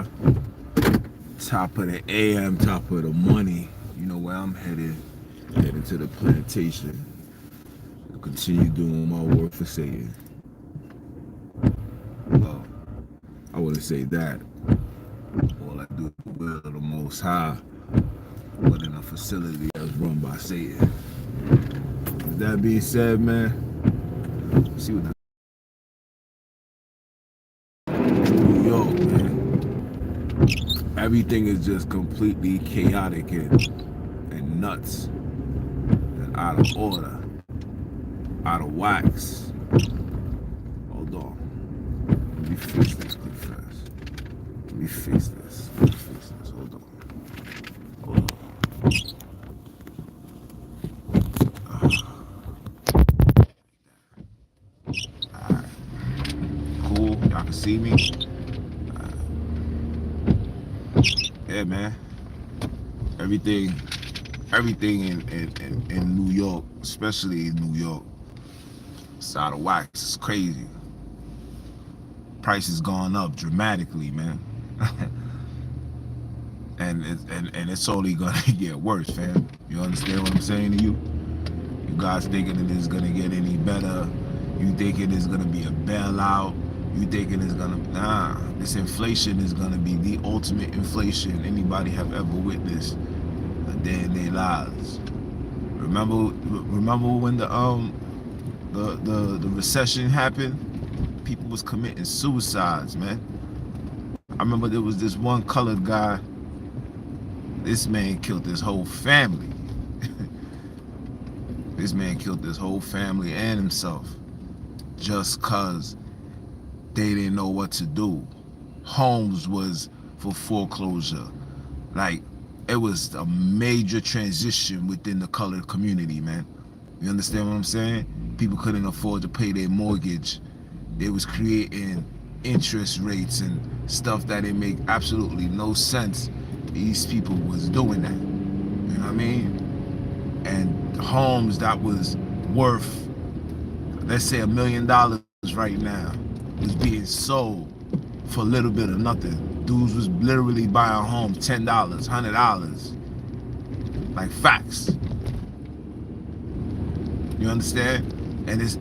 bruh. Top of the AM, top of the money. You know where I'm headed. Headed to the plantation. To continue doing my work for Satan. Well, I wouldn't say that. All I do is the will of the Most High, but in a facility that's run by Satan. With that being said, man, see what New York, man. Everything is just completely chaotic and nuts and out of order, out of wax. Hold on. Let me fix this quick fast. Let me fix this. Let me fix this. Hold on. Hold on. Alright. Cool. Y'all can see me. Yeah, man. Everything in New York, especially in New York, it's out of wax. It's crazy. Prices gone up dramatically, man. and it's only gonna get worse, fam. You understand what I'm saying to you? You guys thinking that it's gonna get any better? You thinking it's gonna be a bailout? You thinking it's gonna this inflation is gonna be the ultimate inflation anybody have ever witnessed a day in their lives. Remember when the recession happened? People was committing suicides, man. I remember there was this one colored guy. This man killed his whole family. This man killed his whole family and himself just cause they didn't know what to do. Homes was for foreclosure. Like, it was a major transition within the colored community, man. You understand what I'm saying? People couldn't afford to pay their mortgage. They was creating interest rates and stuff that didn't make absolutely no sense. These people was doing that. You know what I mean? And homes that was worth, let's say, $1 million right now, was being sold for a little bit of nothing. Dudes was literally buying homes $10, $100. Like, facts. You understand? And it's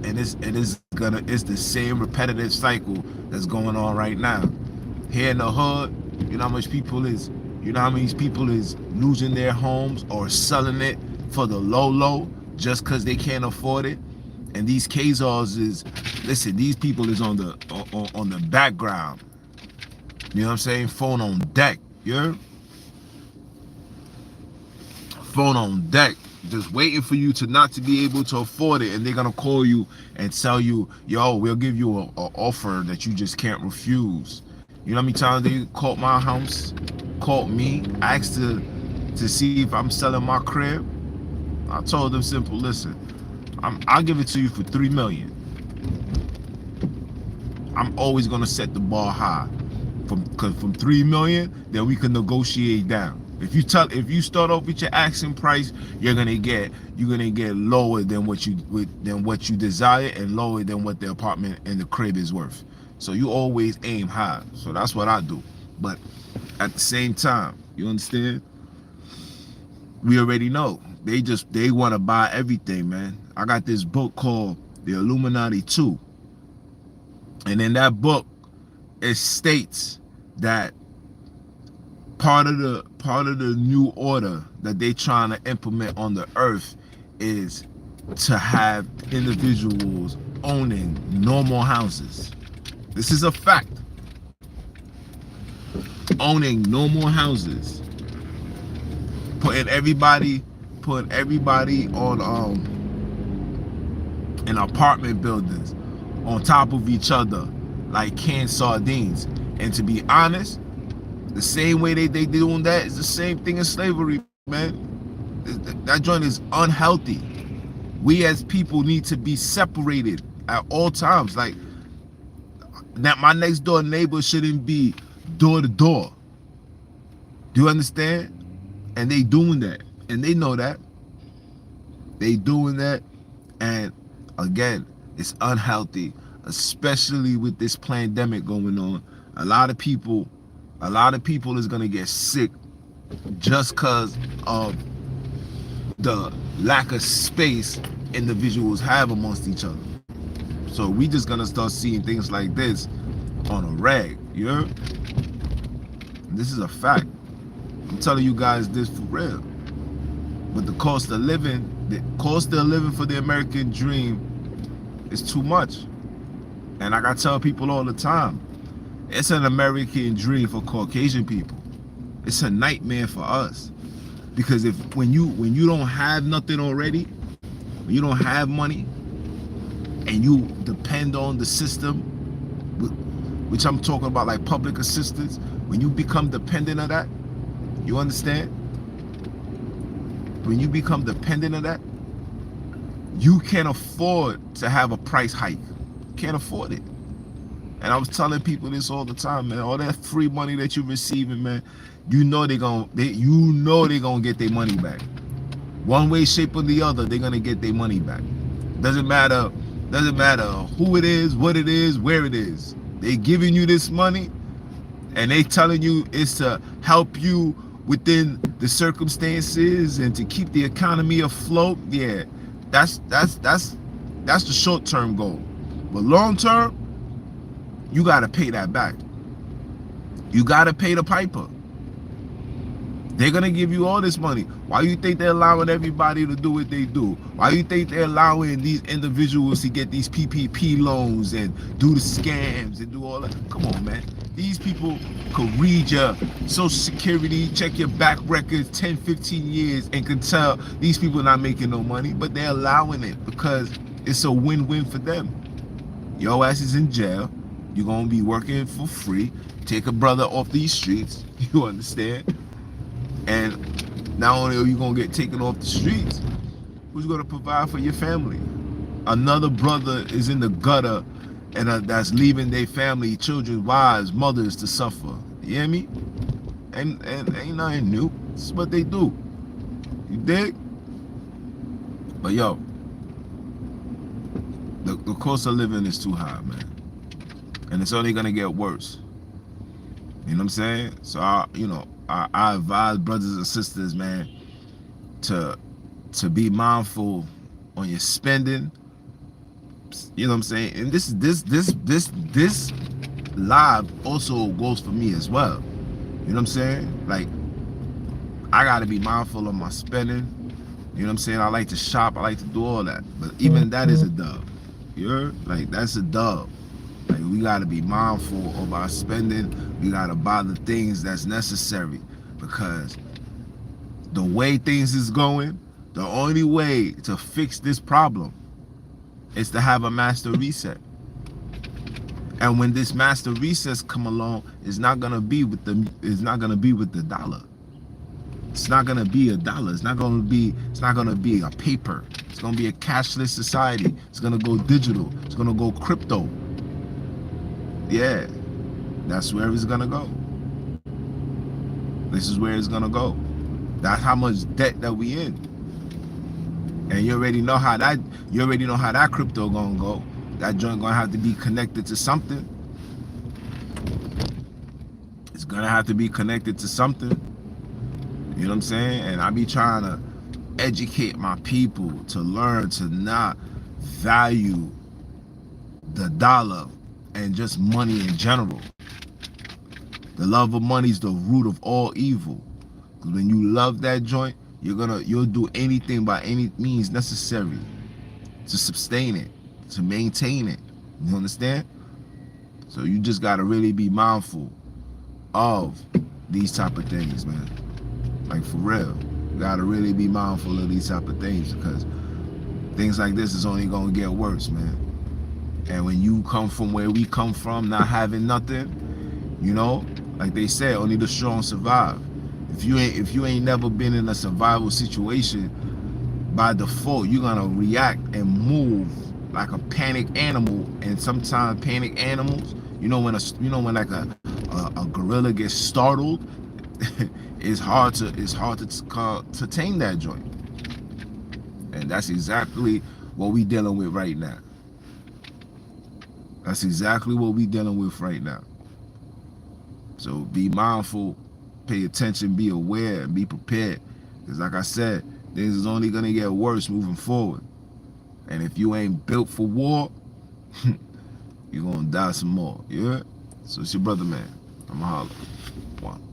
the same repetitive cycle that's going on right now. Here in the hood, you know how much people is, you know how many people is losing their homes or selling it for the low just because they can't afford it. And these Kazars is, listen, these people is on the background. You know what I'm saying? Phone on deck. You heard? Phone on deck, just waiting for you to not to be able to afford it, and they're gonna call you and tell you, yo, we'll give you a offer that you just can't refuse. You know how many times they called my house, called me, asked to see if I'm selling my crib? I told them simple, listen, I'll give it to you for $3 million. I'm always gonna set the bar high. From 3 million, then we can negotiate down. If you start off with your asking price, you're gonna get lower than what you desire and lower than what the apartment and the crib is worth. So you always aim high. So that's what I do. But at the same time, you understand? We already know they want to buy everything, man. I got this book called The Illuminati 2, and in that book, it states that part of the new order that they trying to implement on the earth is to have individuals owning normal houses. This is a fact. Owning normal houses, putting everybody on in apartment buildings on top of each other like canned sardines. And to be honest, the same way they doing that is the same thing as slavery, man. That joint is unhealthy. We as people need to be separated at all times. Like, that my next door neighbor shouldn't be door to door. Do you understand? And they doing that, and they know that. They doing that, and again, it's unhealthy, especially with this pandemic going on. A lot of people A lot of people is gonna get sick just because of the lack of space individuals have amongst each other. So we just gonna start seeing things like this on a rag. You heard? This is a fact. I'm telling you guys this for real. But the cost of living for the American dream is too much. And like I tell people all the time, it's an American dream for Caucasian people. It's a nightmare for us. Because when you don't have nothing already, when you don't have money, and you depend on the system, which I'm talking about like public assistance, when you become dependent of that, you understand? When you become dependent of that, you can't afford to have a price hike. Can't afford it. And I was telling people this all the time, man. All that free money that you're receiving, man, you know they're gonna get their money back. One way, shape, or the other, they're gonna get their money back. Doesn't matter who it is, what it is, where it is. They giving you this money, and they telling you it's to help you within the circumstances and to keep the economy afloat. Yeah, that's the short-term goal. But long-term, you gotta pay that back. You gotta pay the piper. They're gonna give you all this money. Why you think they're allowing everybody to do what they do? Why you think they're allowing these individuals to get these PPP loans and do the scams and do all that? Come on, man. These people could read your social security, check your back records 10, 15 years and can tell these people are not making no money, but they're allowing it because it's a win-win for them. Your ass is in jail. You're gonna be working for free. Take a brother off these streets. You understand? And not only are you gonna get taken off the streets, who's gonna provide for your family? Another brother is in the gutter and that's leaving their family, children, wives, mothers to suffer. You hear me? And ain't nothing new. This is what they do. You dig? But yo, the cost of living is too high, man. And it's only gonna get worse. You know what I'm saying? So I advise brothers and sisters, man, to be mindful on your spending. You know what I'm saying? And this live also goes for me as well. You know what I'm saying? Like, I gotta be mindful of my spending. You know what I'm saying? I like to shop, I like to do all that. But even that is a dub. You heard? Like, that's a dub. Like, we gotta be mindful of our spending. We gotta buy the things that's necessary, because the way things is going, the only way to fix this problem is to have a master reset. And when this master reset come along, it's not gonna be with the dollar. It's not gonna be a dollar. It's not gonna be a paper. It's gonna be a cashless society. It's gonna go digital. It's gonna go crypto. Yeah, that's where it's gonna go. This is where it's gonna go. That's how much debt that we in. And you already know how that crypto gonna go. That joint gonna have to be connected to something. It's gonna have to be connected to something. You know what I'm saying? And I be trying to educate my people to learn to not value the dollar and just money in general. The love of money is the root of all evil. Because when you love that joint, you'll do anything by any means necessary to sustain it, to maintain it. You understand? So you just gotta really be mindful of these type of things, man. Like, for real. You gotta really be mindful of these type of things, because things like this is only gonna get worse, man. And when you come from where we come from, not having nothing, you know, like they say, only the strong survive. If you ain't never been in a survival situation, by default you're gonna react and move like a panic animal. And sometimes panic animals, when like a gorilla gets startled, it's hard to tame that joint. And that's exactly what we dealing with right now. That's exactly what we dealing with right now. So be mindful, pay attention, be aware, and be prepared. Because like I said, things is only gonna get worse moving forward. And if you ain't built for war, you're gonna die some more. Yeah? So it's your brother, man. I'ma holler. One.